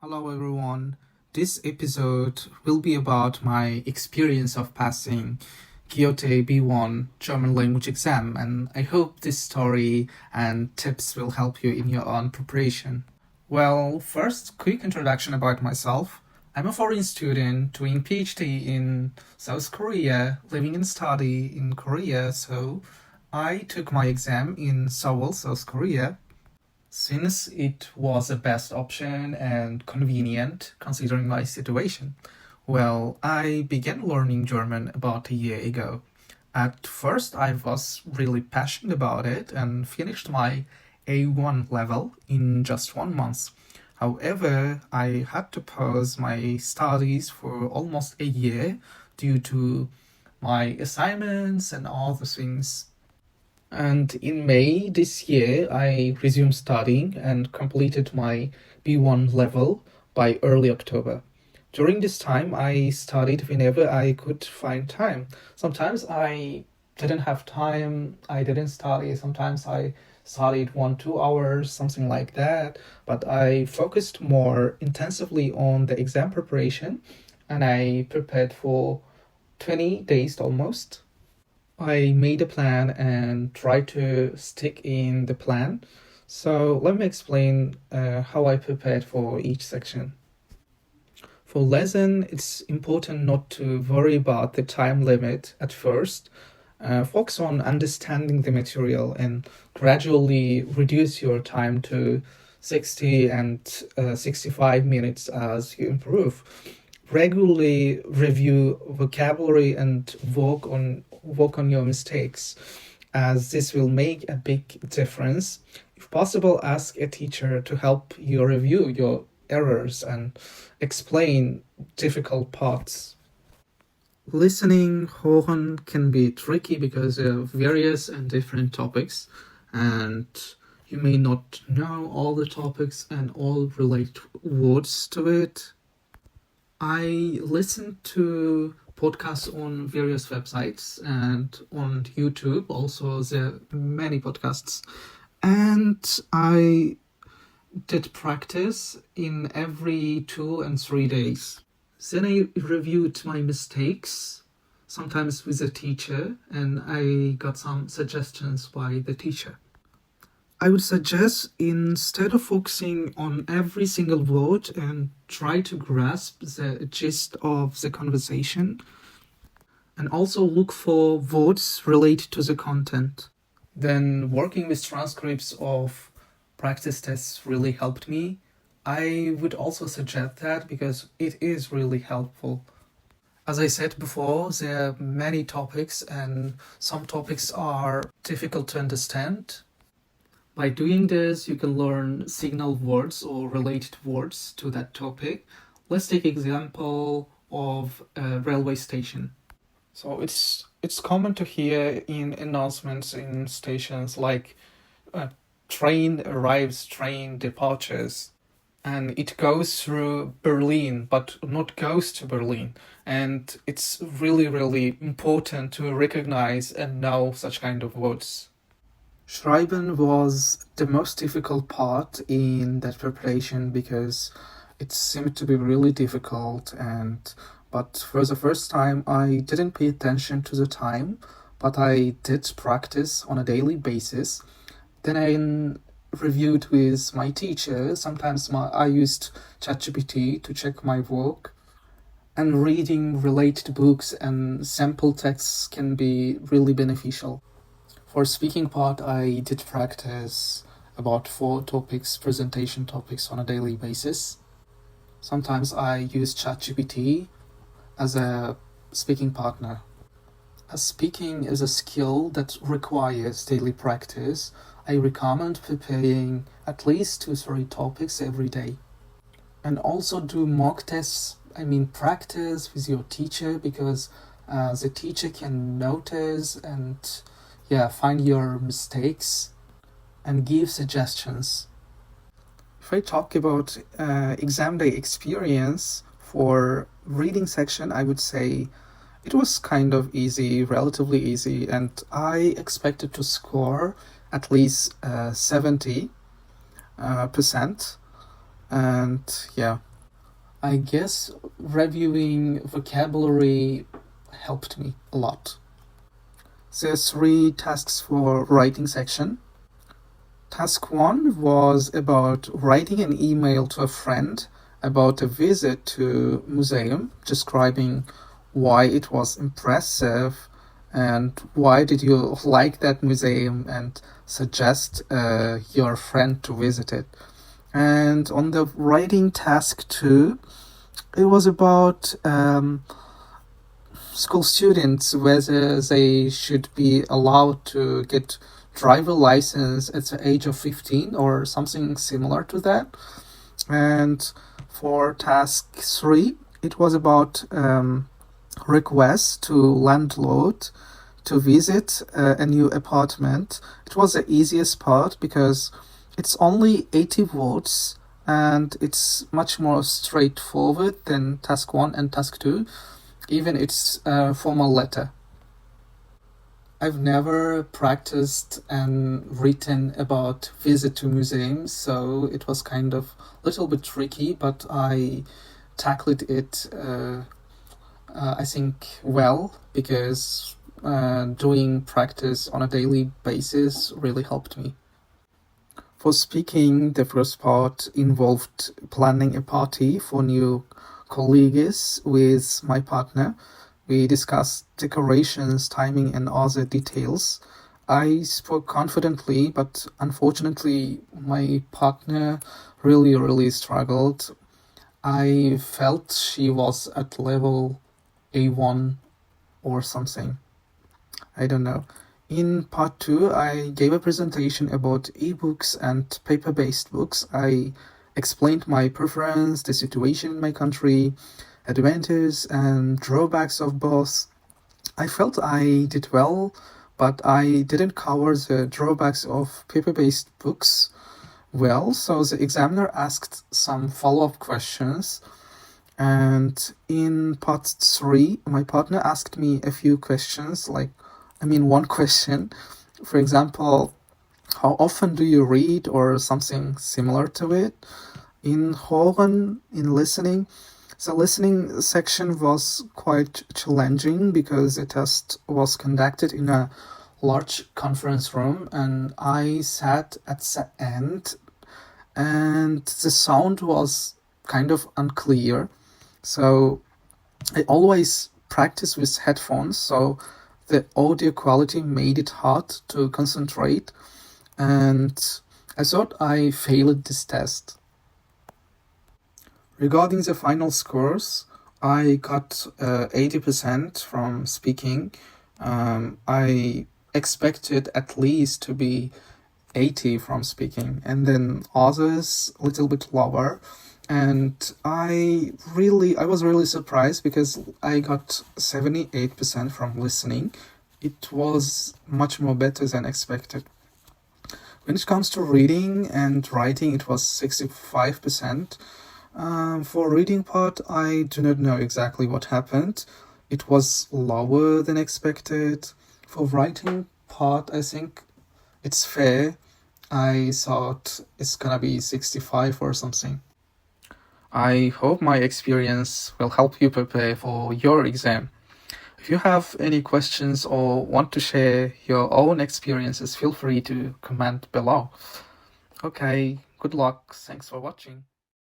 Hello everyone. This episode will be about my experience of passing Geothe B1 German language exam, and I hope this story and tips will help you in your own preparation. Well, first, quick introduction about myself. I'm a foreign student doing PhD in South Korea, living and study in Korea, so I took my exam in Seoul, South Korea, since it was the best option and convenient considering my situation. Well, I began learning German about a year ago. At first, I was really passionate about it and finished my A1 level in just 1 month. However, I had to pause my studies for almost a year due to my assignments and all the things. And in May this year, I resumed studying and completed my B1 level by early October. During this time, I studied whenever I could find time. Sometimes I didn't have time, I didn't study. Sometimes I studied 1, 2 hours, something like that. But I focused more intensively on the exam preparation and I prepared for 20 days almost. I made a plan and tried to stick in the plan. So let me explain how I prepared for each section. For lesson, it's important not to worry about the time limit at first. Focus on understanding the material and gradually reduce your time to 60 and 65 minutes as you improve. Regularly review vocabulary and work on your mistakes, as this will make a big difference. If possible, ask a teacher to help you review your errors and explain difficult parts. Listening, hören can be tricky because there are various and different topics, and you may not know all the topics and all related words to it. I listen to podcasts on various websites and on YouTube. Also, there are many podcasts. And I did practice in every 2 and 3 days. Then I reviewed my mistakes, sometimes with a teacher, and I got some suggestions by the teacher. I would suggest, instead of focusing on every single word and try to grasp the gist of the conversation, and also look for words related to the content. Then working with transcripts of practice tests really helped me. I would also suggest that because it is really helpful. As I said before, there are many topics and some topics are difficult to understand. By doing this, you can learn signal words or related words to that topic. Let's take example of a railway station. So it's common to hear in announcements in stations like train arrives, train departures, and it goes through Berlin, but not goes to Berlin. And it's really, really important to recognize and know such kind of words. Schreiben was the most difficult part in that preparation because it seemed to be really difficult, but for the first time I didn't pay attention to the time, but I did practice on a daily basis. Then I reviewed with my teacher. Sometimes I used ChatGPT to check my work, and reading related books and sample texts can be really beneficial. For speaking part, I did practice about 4 topics, presentation topics on a daily basis. Sometimes I use ChatGPT as a speaking partner. As speaking is a skill that requires daily practice, I recommend preparing at least 2-3 topics every day. And also do mock tests, practice with your teacher, because the teacher can notice and find your mistakes and give suggestions. If I talk about exam day experience for reading section, I would say it was kind of easy, relatively easy, and I expected to score at least 70%. And I guess reviewing vocabulary helped me a lot. There are 3 tasks for writing section. Task 1 was about writing an email to a friend about a visit to museum, describing why it was impressive and why did you like that museum and suggest your friend to visit it. And on the writing task 2, it was about school students, whether they should be allowed to get driver license at the age of 15 or something similar to that. And for task 3, it was about requests to landlord to visit a new apartment. It was the easiest part because it's only 80 words and it's much more straightforward than task 1 and task 2. Even it's a formal letter. I've never practiced and written about visit to museums, so it was kind of a little bit tricky, but I tackled it, I think, well, because doing practice on a daily basis really helped me. For speaking, the first part involved planning a party for new colleagues with my partner. We discussed decorations, timing, and other details. I spoke confidently, but unfortunately, my partner really struggled. I felt she was at level A1 or something. I don't know. In part 2, I gave a presentation about ebooks and paper-based books. I explained my preference, the situation in my country, advantages and drawbacks of both. I felt I did well, but I didn't cover the drawbacks of paper-based books well, so the examiner asked some follow-up questions. And in part 3, my partner asked me a few questions, one question. For example, how often do you read or something similar to it? In Hören, in listening, the listening section was quite challenging because the test was conducted in a large conference room and I sat at the end and the sound was kind of unclear. So I always practice with headphones, so the audio quality made it hard to concentrate, and I thought I failed this test. Regarding the final scores, I got 80% from speaking. I expected at least to be 80 from speaking, and then others a little bit lower. And I was really surprised because I got 78% from listening. It was much more better than expected. When it comes to reading and writing, it was 65%. For reading part, I do not know exactly what happened. It was lower than expected. For writing part, I think it's fair. I thought it's gonna be 65 or something. I hope my experience will help you prepare for your exam. If you have any questions or want to share your own experiences, feel free to comment below. Okay, good luck. Thanks for watching.